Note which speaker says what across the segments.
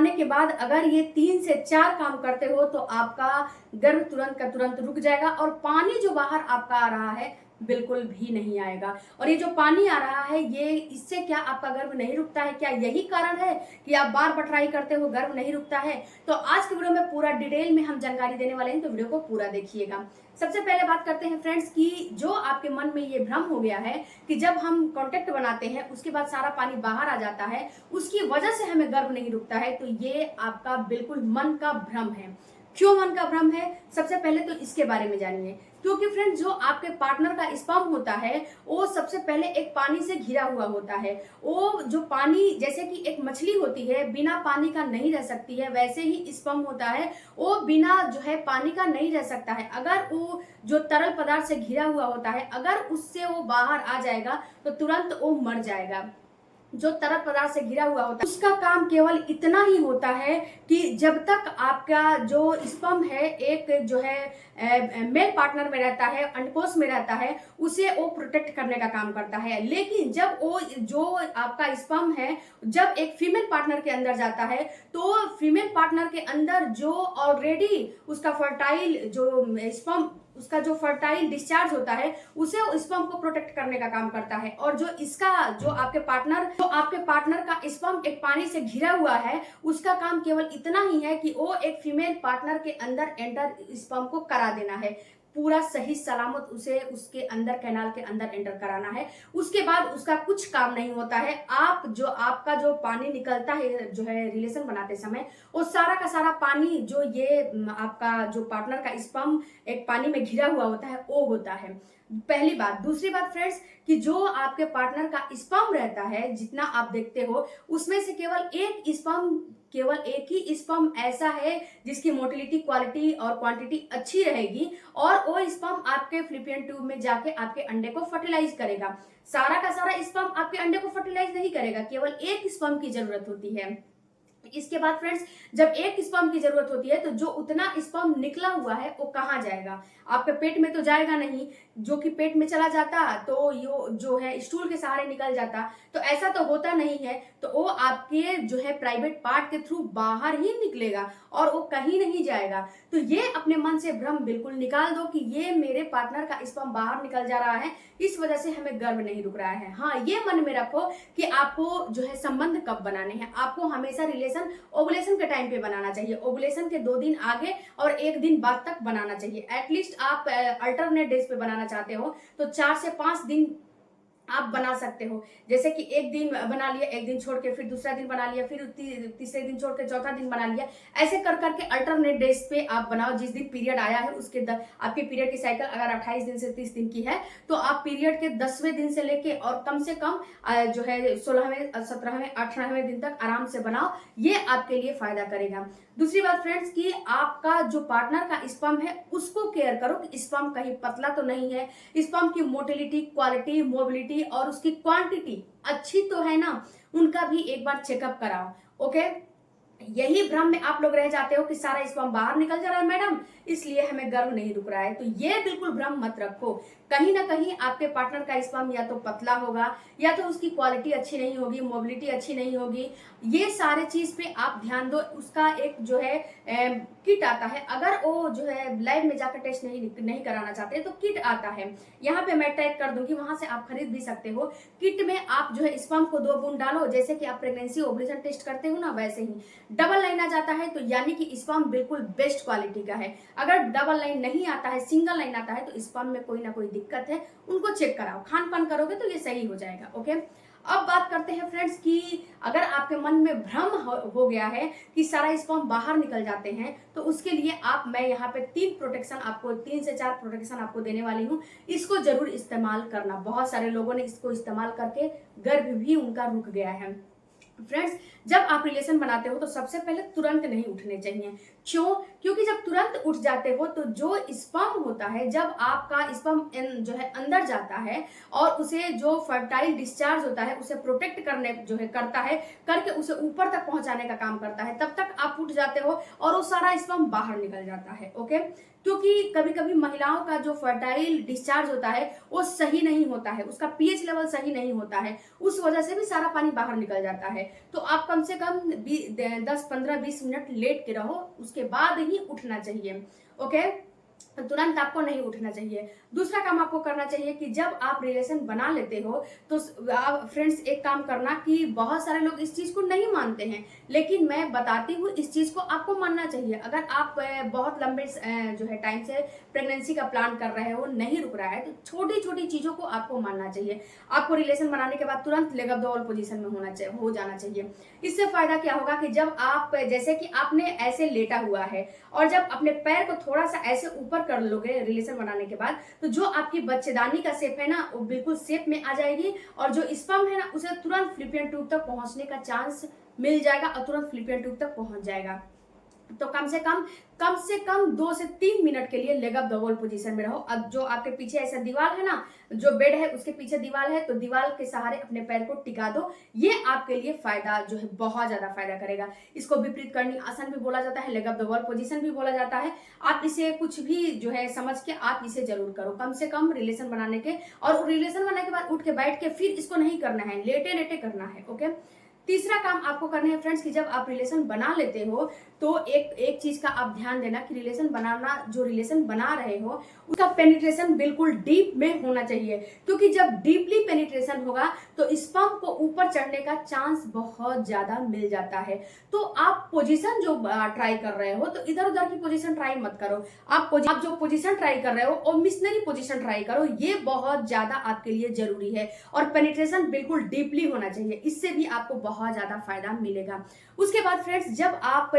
Speaker 1: बनाने के बाद अगर ये 3 से 4 काम करते हो तो आपका गर्भ तुरंत का तुरंत रुक जाएगा और पानी जो बाहर आपका आ रहा है बिल्कुल भी नहीं आएगा। और ये जो पानी आ रहा है ये इससे क्या आपका गर्भ नहीं रुकता है? क्या यही कारण है कि आप बार बार ट्राई करते हो गर्भ नहीं रुकता है? तो आज के वीडियो में पूरा डिटेल में हम जानकारी देने वाले हैं, तो वीडियो को पूरा देखिएगा। सबसे पहले बात करते हैं फ्रेंड्स कि जो आपके मन में ये भ्रम हो गया है कि जब हम कॉन्टेक्ट बनाते हैं उसके बाद सारा पानी बाहर आ जाता है, उसकी वजह से हमें गर्भ नहीं रुकता है, तो ये आपका बिल्कुल मन का भ्रम है। क्यों मन का भ्रम है? सबसे पहले तो इसके बारे में जानिए। क्योंकि फ्रेंड्स जो आपके पार्टनर का स्पर्म होता है वो सबसे पहले एक पानी से घिरा हुआ होता है। वो जो पानी, जैसे कि एक मछली होती है बिना पानी का नहीं रह सकती है, वैसे ही स्पर्म होता है वो बिना जो है पानी का नहीं रह सकता है। अगर वो जो तरल पदार्थ से घिरा हुआ होता है अगर उससे वो बाहर आ जाएगा तो तुरंत वो मर जाएगा। जो तरल पदार्थ से घिरा हुआ होता है उसका काम केवल इतना ही होता है कि जब तक आपका जो स्पर्म है एक जो है मेल पार्टनर में रहता है, अंडकोश में रहता है, उसे वो प्रोटेक्ट करने का काम करता है। लेकिन जब वो जो आपका स्पर्म है जब एक फीमेल पार्टनर के अंदर जाता है तो फीमेल पार्टनर के अंदर जो ऑलरेडी उसका फर्टाइल जो स्पर्म, उसका जो फर्टाइल डिस्चार्ज होता है उसे स्पर्म को प्रोटेक्ट करने का काम करता है। और जो इसका जो आपके पार्टनर का स्पर्म एक पानी से घिरा हुआ है उसका काम केवल इतना ही है कि वो एक फीमेल पार्टनर के अंदर एंटर स्पर्म को करा देना है, पूरा सही सलामत उसे उसके अंदर कैनाल के अंदर एंटर कराना है। उसके बाद उसका कुछ काम नहीं होता है। आप जो आपका जो पानी निकलता है जो है रिलेशन बनाते समय वो सारा का सारा पानी जो ये आपका जो पार्टनर का स्पर्म एक पानी में घिरा हुआ होता है वो होता है, पहली बात। दूसरी बात फ्रेंड्स कि जो आपके पार्टनर का स्पर्म रहता है जितना आप देखते हो उसमें से केवल एक ही स्पर्म ऐसा है जिसकी मोटिलिटी, क्वालिटी और क्वांटिटी अच्छी रहेगी और वो स्पर्म आपके फ्लिपियन ट्यूब में जाके आपके अंडे को फर्टिलाइज करेगा। सारा का सारा स्पर्म आपके अंडे को फर्टिलाइज नहीं करेगा, केवल एक स्पर्म की जरूरत होती है। इसके बाद फ्रेंड्स जब एक स्पर्म की जरूरत होती है तो जो उतना स्पर्म निकला हुआ है वो कहाँ जाएगा? आपके पेट में तो जाएगा नहीं, जो कि पेट में चला जाता तो यो जो है स्टूल के सहारे निकल जाता, तो ऐसा तो होता नहीं है। तो वो आपके जो है प्राइवेट पार्ट के थ्रू बाहर ही निकलेगा और वो कहीं नहीं जाएगा। तो ये अपने मन से भ्रम बिल्कुल निकाल दो कि ये मेरे पार्टनर का स्पर्म बाहर निकल जा रहा है इस वजह से हमें गर्भ नहीं रुक रहा है। हाँ, ये मन में रखो कि आपको जो है संबंध कब बनाने हैं। आपको हमेशा रिलेशन ओवुलेशन के टाइम पे बनाना चाहिए। ओवुलेशन के 2 दिन आगे और 1 दिन बाद तक बनाना चाहिए। एटलीस्ट आप अल्टरनेट डेज पे बनाना चाहते हो तो 4 से 5 दिन आप बना सकते हो। जैसे कि एक दिन बना लिया, एक दिन छोड़ के फिर दूसरा दिन बना लिया, फिर तीसरे दिन छोड़ के चौथा दिन बना लिया, ऐसे कर करके अल्टरनेट डेज पे आप बनाओ। जिस दिन पीरियड आया है उसके आपके पीरियड की साइकिल अगर 28 दिन से 30 दिन की है तो आप पीरियड के 10वें दिन से लेके और कम से कम जो है 16वें, 17वें, 18वें दिन तक आराम से बनाओ। ये आपके लिए फायदा करेगा। दूसरी बात फ्रेंड्स कि आपका जो पार्टनर का स्पर्म है उसको केयर करो कि स्पर्म कहीं पतला तो नहीं है, स्पर्म की मोटिलिटी, क्वालिटी, मोबिलिटी और उसकी क्वांटिटी अच्छी तो है ना, उनका भी एक बार चेकअप कराओ। ओके, यही भ्रम में आप लोग रह जाते हो कि सारा स्पर्म बाहर निकल जा रहा है मैडम इसलिए हमें गर्भ नहीं रुक रहा है, तो ये बिल्कुल भ्रम मत रखो। कहीं ना कहीं आपके पार्टनर का स्पर्म या तो पतला होगा या तो उसकी क्वालिटी अच्छी नहीं होगी, मोबिलिटी अच्छी नहीं होगी। ये सारे चीज पे आप ध्यान दो। उसका एक जो है किट आता है, अगर वो जो है लैब में जाकर टेस्ट नहीं कराना चाहते तो किट आता है, यहाँ पे मैं टैग कर दूंगी, वहां से आप खरीद भी सकते हो। किट में आप जो है स्पर्म को 2 बूंद डालो, जैसे कि आप प्रेगनेंसी ओवुलेशन टेस्ट करते हो ना वैसे ही। डबल लाइन आ जाता है तो यानी कि स्पर्म बिल्कुल बेस्ट क्वालिटी का है। अगर डबल लाइन नहीं आता है, सिंगल लाइन आता है तो स्पर्म में कोई ना कोई दिक्कत है, उनको चेक कराओ। खान पान करोगे तो ये सही हो जाएगा। ओके, अब बात करते हैं फ्रेंड्स कि अगर आपके मन में भ्रम हो गया है कि सारा स्पर्म बाहर निकल जाते हैं तो उसके लिए मैं यहाँ पे 3 से 4 प्रोटेक्शन आपको देने वाली हूँ। इसको जरूर इस्तेमाल करना। बहुत सारे लोगों ने इसको इस्तेमाल करके गर्भ भी उनका रुक गया है। फ्रेंड्स जब आप रिलेशन बनाते हो तो सबसे पहले तुरंत नहीं उठने चाहिए। क्यों? क्योंकि जब तुरंत उठ जाते हो तो जो स्पर्म होता है, जब आपका स्पर्म जो है अंदर जाता है और उसे जो फर्टाइल डिस्चार्ज होता है उसे प्रोटेक्ट करने जो है करता है, करके उसे ऊपर तक पहुंचाने का काम करता है, तब तक आप उठ जाते हो और वो सारा स्पर्म बाहर निकल जाता है। ओके, क्योंकि कभी कभी महिलाओं का जो फर्टाइल डिस्चार्ज होता है वो सही नहीं होता है, उसका पीएच लेवल सही नहीं होता है, उस वजह से भी सारा पानी बाहर निकल जाता है। तो आप कम से कम 10-15-20 मिनट लेट के रहो, उसके बाद ही उठना चाहिए। ओके, तुरंत आपको नहीं उठना चाहिए। दूसरा काम आपको करना चाहिए कि जब आप रिलेशन बना लेते हो तो आप फ्रेंड्स एक काम करना कि बहुत सारे लोग इस चीज को नहीं मानते हैं, लेकिन मैं बताती हूँ इस चीज को आपको मानना चाहिए। अगर आप बहुत लंबे जो है टाइम से प्रेगनेंसी का प्लान कर रहे हो, नहीं रुक रहा है, तो छोटी छोटी चीजों को आपको मानना चाहिए। आपको रिलेशन बनाने के बाद तुरंत leg of the wall position में हो जाना चाहिए। इससे फायदा क्या होगा कि जब आप जैसे कि आपने ऐसे लेटा हुआ है और जब अपने पैर को थोड़ा सा ऐसे ऊपर कर लोगे रिलेशन बनाने के बाद, तो जो आपकी बच्चेदानी का शेप है ना वो बिल्कुल शेप में आ जाएगी और जो स्पर्म है ना उसे तुरंत फ्लिपियन ट्यूब तक पहुंचने का चांस मिल जाएगा और तुरंत फ्लिपियन ट्यूब तक पहुंच जाएगा। तो कम से कम 2 से 3 मिनट के लिए leg of the wall position में रहो। अब जो आपके पीछे ऐसा दीवार है ना, जो बेड है उसके पीछे दीवार है, तो दीवार के सहारे अपने पैर को टिका दो। ये आपके लिए फायदा जो है बहुत ज्यादा फायदा करेगा। इसको विपरीत करनी आसन भी बोला जाता है, leg of the wall position भी बोला जाता है। आप इसे कुछ भी जो है समझ के आप इसे जरूर करो, कम से कम रिलेशन बनाने के। और रिलेशन बनाने के बाद उठ के बैठ के फिर इसको नहीं करना है, लेटे लेटे करना है। ओके, तीसरा काम आपको करना है फ्रेंड्स कि जब आप रिलेशन बना लेते हो तो एक चीज का आप ध्यान देना कि रिलेशन बनाना, जो रिलेशन बना रहे हो उसका पेनिट्रेशन बिल्कुल डीप में होना चाहिए, क्योंकि जब डीपली पेनिट्रेशन होगा तो स्पर्म को ऊपर चढ़ने का चांस बहुत ज्यादा मिल जाता है। तो आप पोजीशन जो ट्राई कर रहे हो तो इधर उधर की पोजीशन ट्राई मत करो। आप जो पोजीशन ट्राई कर रहे हो वो मिशनरी पोजीशन ट्राई करो, ये बहुत ज्यादा आपके लिए जरूरी है। और पेनिट्रेशन बिल्कुल डीपली होना चाहिए, इससे भी आपको बहुत ज्यादा फायदा मिलेगा। उसके बाद फ्रेंड्स जब आप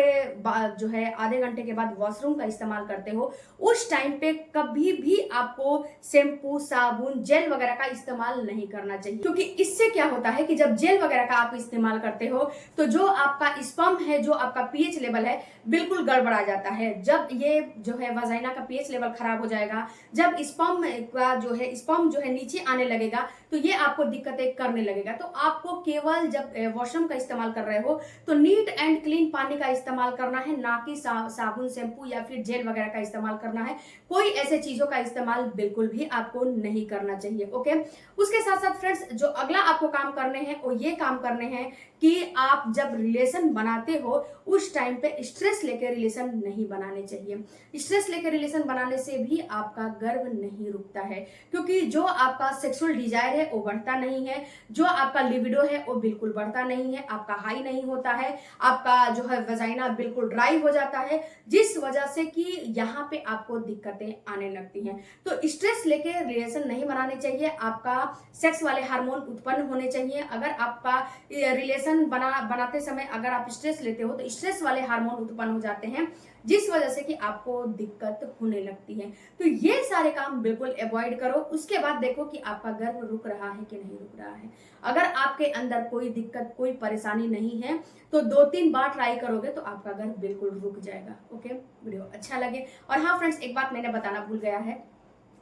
Speaker 1: जो है आधे घंटे के बाद वॉशरूम का इस्तेमाल करते हो, उस टाइम पे कभी भी आपको शैम्पू, साबुन, जेल वगैरह का इस्तेमाल नहीं करना चाहिए, क्योंकि इससे क्या होता है कि जब जेल वगैरह का आप इस्तेमाल करते हो तो जो आपका स्पर्म है, जो आपका पीएच लेवल है, बिल्कुल गड़बड़ा जाता है। जब ये जो है वजाइना का पीएच लेवल खराब हो जाएगा, जब स्पर्म जो है नीचे आने लगेगा, तो ये आपको दिक्कतें करने लगेगा। तो आपको केवल जब वॉशरूम का इस्तेमाल कर रहे हो तो नीट एंड क्लीन पानी का इस्तेमाल करना है, ना कि साबुन, शैम्पू या फिर जेल वगैरह का इस्तेमाल करना है। कोई ऐसे चीजों का इस्तेमाल बिल्कुल भी आपको नहीं करना चाहिए। ओके, उसके साथ साथ फ्रेंड्स जो अगला आपको काम करने हैं वो ये काम करने हैं कि आप जब रिलेशन बनाते हो उस टाइम पे स्ट्रेस लेकर रिलेशन नहीं बनाने चाहिए। स्ट्रेस लेकर रिलेशन बनाने से भी आपका गर्भ नहीं रुकता है, क्योंकि जो आपका सेक्सुअल डिजायर है वो बढ़ता नहीं है, जो आपका लिबिडो है वो बिल्कुल बढ़ता नहीं है, आपका हाई नहीं होता है, आपका जो है वजाइना बिल्कुल ड्राई हो जाता है, जिस वजह से कि यहाँ पे आपको दिक्कतें आने लगती हैं। तो स्ट्रेस लेके रिलेशन नहीं बनाने चाहिए। आपका सेक्स वाले हार्मोन उत्पन्न होने चाहिए। अगर आपका रिलेशन बनाते समय अगर आप स्ट्रेस लेते हो तो स्ट्रेस वाले हार्मोन उत्पन्न हो जाते हैं, जिस वजह से कि आपको दिक्कत होने लगती है। तो ये सारे काम बिल्कुल अवॉइड करो। उसके बाद देखो कि आपका गर्भ रुक रहा है कि नहीं रुक रहा है। अगर आपके अंदर कोई दिक्कत, कोई परेशानी नहीं है तो 2-3 बार ट्राई करोगे तो आपका गर्भ बिल्कुल रुक जाएगा। ओके, वीडियो अच्छा लगे। और हाँ फ्रेंड्स, एक बात मैंने बताना भूल गया है,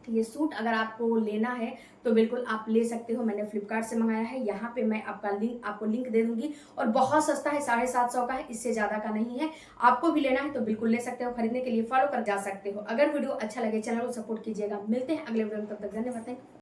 Speaker 1: ये सूट अगर आपको लेना है तो बिल्कुल आप ले सकते हो। मैंने फ्लिपकार्ट से मंगाया है, यहाँ पे मैं आपको लिंक दे दूंगी और बहुत सस्ता है, 750 का है, इससे ज्यादा का नहीं है। आपको भी लेना है तो बिल्कुल ले सकते हो, खरीदने के लिए फॉलो कर जा सकते हो। अगर वीडियो अच्छा लगे चैनल को सपोर्ट कीजिएगा। मिलते हैं अगले वीडियो में, तब तक धन्यवाद।